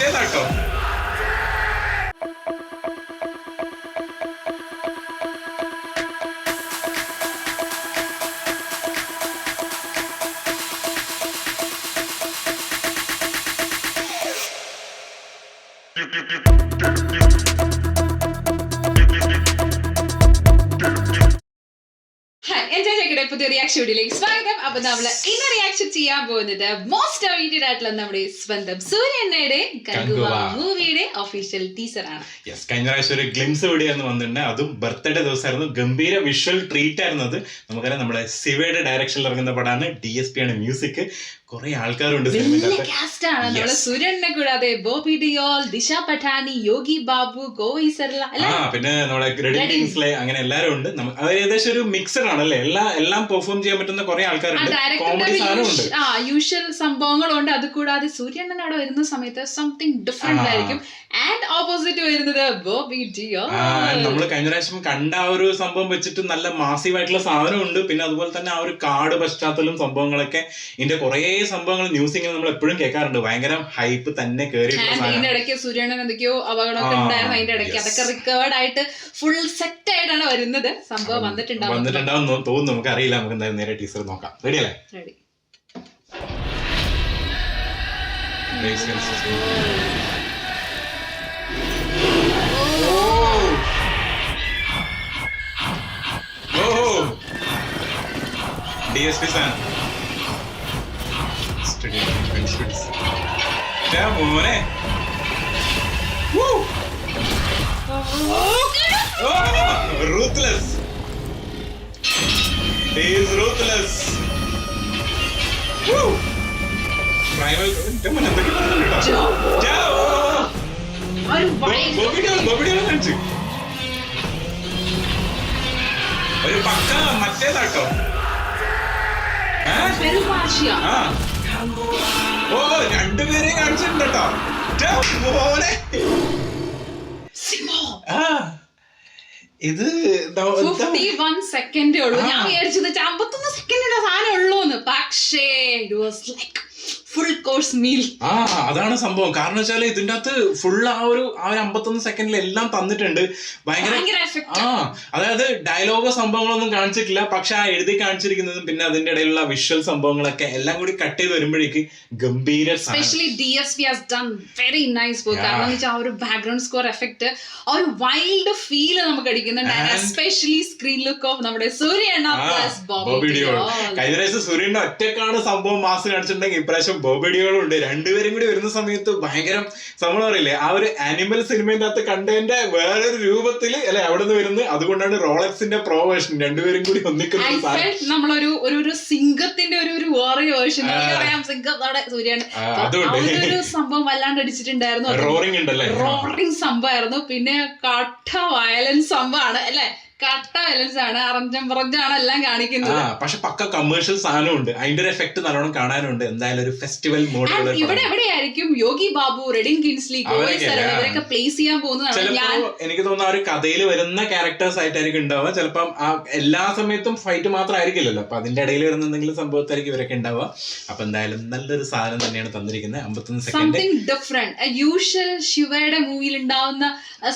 മറ്റേതാട്ടോ. പുതിയ റിയാക്ഷൻ വീഡിയോയിലേക്ക് സ്വാഗതം. അപ്പൊ നമ്മള് ഇന്ന് റിയാക്ഷൻ ചെയ്യാൻ പോകുന്നത് മോസ്റ്റ് അവൈറ്റഡ് ആയിട്ടുള്ള നമ്മുടെ സ്വന്തം സൂര്യണ്ണയുടെ ഗംഗുവ മൂവിയുടെ ഒഫീഷ്യൽ ടീസർ ആണ്. കഴിഞ്ഞ പ്രാവശ്യം ഒരു ഗ്ലിംസ് വീഡിയോ എന്ന് വന്നിട്ടുണ്ട്. അതും ബർത്ത്ഡേ ദിവസമായിരുന്നു. ഗംഭീര വിഷ്വൽ ട്രീറ്റ് ആയിരുന്നു അത്. നമുക്കറിയാം നമ്മുടെ സിവയുടെ ഡയറക്ഷനിൽ ഇറങ്ങുന്ന പടമാണ്. DSP ആണ് മ്യൂസിക്. കുറെ ആൾക്കാരുണ്ട്. നമ്മുടെ സൂര്യണ്ണെ കൂടാതെ ബോബി ഡിയോൾ, ദിശ പഠാനി, യോഗി ബാബു, ഗോവി സർല, പിന്നെ നമ്മുടെ അങ്ങനെ എല്ലാരും ഉണ്ട്. അത് ഏകദേശം ഒരു മിക്സഡ് ആണല്ലേ. എല്ലാം പെർഫോം ചെയ്യാൻ പറ്റുന്ന കുറെ ആൾക്കാരുണ്ട്. കോമഡി സാധനമുണ്ട്, യൂഷ്വൽ സംഭവങ്ങളുണ്ട്. അത് കൂടാതെ സൂര്യണ്ണൻ അവിടെ വരുന്ന സമയത്ത് സംതിങ് ഡിഫറെന്റ് ആയിരിക്കും. ആൻഡ് ഓപ്പോസിറ്റ് വരുന്നത് ബോബി ഡിയോൾ. നമ്മൾ കഴിഞ്ഞ പ്രാവശ്യം കണ്ട ആ ഒരു സംഭവം വെച്ചിട്ട് നല്ല മാസീവ് ആയിട്ടുള്ള സാധനമുണ്ട്. പിന്നെ അതുപോലെ തന്നെ ആ ഒരു കാട് പശ്ചാത്തലം സംഭവങ്ങളൊക്കെ ഇതിന്റെ കുറെ സംഭവങ്ങൾ ന്യൂസിങ്ങനെ നമ്മൾ എപ്പോഴും കേൾക്കാറുണ്ട്. ഭയങ്കര ഹൈപ്പ് തന്നെ അതിന്റെ ഇടയ്ക്ക് സൂര്യണ്ണൻ എന്തൊക്കെയോ അപകടമൊക്കെ ഉണ്ടായിരുന്നു. അതിന്റെ ഇടയ്ക്ക് അതൊക്കെ റിക്കവേർഡ് ആയിട്ട് ഫുൾ സെറ്റ് ആയിട്ടാണ് വരുന്നത്. സംഭവം വന്നിട്ടുണ്ടാവും തോന്നുന്നു. നമുക്ക് അറിയില്ല. നമുക്ക് എന്തായാലും നേരെ ടീച്ചർ നോക്കാം. റെഡി അല്ലേ? റെഡി. DSP fan. മോനെ ruthless. He is ruthless. Woo. Primal ഒരു പക്ക മറ്റേതാട്ടോ. ഓ രണ്ടുപേരെ കാണിച്ചിട്ടുണ്ട് ഇത് 51 സെക്കൻഡേ ഉള്ളൂ. ഞാൻ വിചാരിച്ചത് 51 സെക്കൻഡിന്റെ സാധനം ഉള്ളൂന്ന്. പക്ഷേ it was like full course meal. അതാണ് സംഭവം. കാരണം വെച്ചാല് ഇതിന്റെ അകത്ത് ഫുൾ ആ ഒരു 51 സെക്കൻഡിൽ എല്ലാം തന്നിട്ടുണ്ട്. ഭയങ്കര അതായത് ഡയലോഗോ സംഭവങ്ങളൊന്നും കാണിച്ചിട്ടില്ല. പക്ഷെ ആ എഴുതി കാണിച്ചിരിക്കുന്നതും പിന്നെ അതിന്റെ ഇടയിലുള്ള വിഷ്വൽ സംഭവങ്ങളൊക്കെ എല്ലാം കൂടി കട്ട് ചെയ്ത് വരുമ്പോഴേക്ക് ഗംഭീര. Especially DSP has done very nice work. കാരണം വെച്ചാൽ ആ ഒരു ബാക്ക്ഗ്രൗണ്ട് സ്കോർ എഫക്ട്, ആ ഒരു വൈൽഡ് ഫീൽ നമുക്ക് അടിക്കുന്നുണ്ട്. എസ്പെഷ്യലി സ്ക്രീൻ ലുക്ക് ഓഫ് നമ്മുടെ സൂര്യണ്ണ പ്ലസ് ബോബി ഡിയോൾ. കഴിഞ്ഞ പ്രാവശ്യം സൂര്യണ്ണ ഒറ്റക്കാണ് സംഭവം മാസ് കാണിച്ചിട്ടുണ്ടെങ്കിൽ ഇപ്രാവശ്യം ബോബി ഡിയോളും ഉണ്ട്. രണ്ടുപേരും കൂടി വരുന്ന സമയത്ത് ഭയങ്കര സംഭവം അറിയില്ലേ. ആ ഒരു ആനിമൽ സിനിമേന്റെ അകത്ത് കണ്ടതിന്റെ വേറൊരു രൂപത്തില് അല്ലെ അവിടെ നിന്ന് വരുന്നത്. അതുകൊണ്ടാണ് റോളക്സിന്റെ പ്രോ വേർഷൻ രണ്ടുപേരും കൂടി ഒന്നിക്കുന്നത്. നമ്മളൊരു ഒരു സിംഗത്തിന്റെ ഒരു വേറെ വേർഷൻ പറയാം. സിംഗം അവിടെ സൂര്യണ്ണ ഒരു സംഭവം വല്ലാണ്ട് അടിച്ചിട്ടുണ്ടായിരുന്നു. റോറിംഗ് ഉണ്ടല്ലേ. റോറിംഗ് സംഭവമായിരുന്നു. പിന്നെ കട്ട വയലൻസ് സംഭവമാണ് അല്ലെ. കട്ട വയലൻസ് ആണ്. പറഞ്ഞാണ് എല്ലാം കാണിക്കുന്നത്. പക്ഷെ പക്ക കമേഴ്ഷ്യൽ സാധനമുണ്ട്. അതിന്റെ ഒരു എഫക്ട് നല്ലോണം കാണാനുണ്ട്. എന്തായാലും ഒരു ഫെസ്റ്റിവൽ മോഡ്. ഇവിടെ എവിടെയായിരിക്കും യോഗി ബാബു, റെഡിൻ കിൻസ്ലി, ഇവരൊക്കെ പ്ലേസ് ചെയ്യാൻ പോകുന്നതാണ്. എനിക്ക് തോന്നുന്നു ആ ഒരു കഥയിൽ വരുന്ന ക്യാരക്ടേഴ്സ് ആയിട്ടായിരിക്കും ഉണ്ടാവുക. ചിലപ്പം ആ എല്ലാ സമയത്തും ഫൈറ്റ് മാത്രം ആയിരിക്കില്ലല്ലോ. അപ്പൊ അതിന്റെ ഇടയിൽ വരുന്ന എന്തെങ്കിലും സംഭവത്തായിരിക്കും ഇവരൊക്കെ ഉണ്ടാവുക. അപ്പൊ എന്തായാലും നല്ലൊരു സാധനം തന്നെയാണ് തന്നിരിക്കുന്നത്. 51 സെക്കൻഡ് ഡിഫറെന്റ്. യൂഷ്വൽ ശിവയുടെ മൂവിയിൽ ഉണ്ടാവുന്ന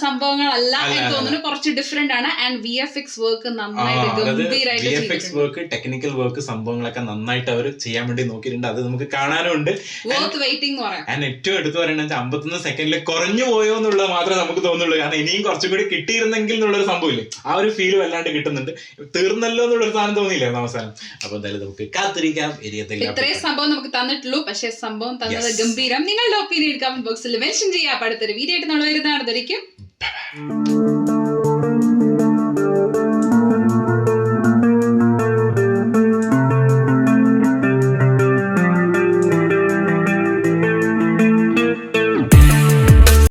സംഭവങ്ങളല്ല എന്ന് തോന്നുന്നു. കുറച്ച് ഡിഫറെന്റ് ആണ്. And VFX work work, technical work സംഭവങ്ങളൊക്കെ നന്നായിട്ട് അവർ ചെയ്യാൻ വേണ്ടി നോക്കിയിട്ടുണ്ട്. അത് നമുക്ക് കാണാനുണ്ട്. ആൻഡ് ഏറ്റവും എടുത്തു പറയണെന്ന് 51 സെക്കൻഡിൽ കുറഞ്ഞു പോയോ എന്നുള്ളത് മാത്രമേ നമുക്ക് തോന്നുള്ളൂ. കാരണം ഇനിയും കുറച്ചും കൂടി കിട്ടിയിരുന്നെങ്കിൽ എന്നുള്ളൊരു സംഭവമില്ലേ, ആ ഒരു ഫീൽ വല്ലാണ്ട് കിട്ടുന്നുണ്ട്. തീർന്നല്ലോ എന്നുള്ളൊരു സാധനം തോന്നിയില്ലേ അവസാനം. അപ്പൊ എന്തായാലും നമുക്ക് കാത്തിരിക്കാം. ഇത്രയും സംഭവം നമുക്ക് തന്നിട്ടുള്ളൂ. പക്ഷെ സംഭവം തന്നത് ഗംഭീരം. നിങ്ങളുടെ ഒപ്പീനിയൻ കമന്റ് ബോക്സിൽ മെൻഷൻ ചെയ്യാം. അടുത്തൊരു വീഡിയോ ആയിട്ട് നമ്മൾ വരുന്നതാണ്.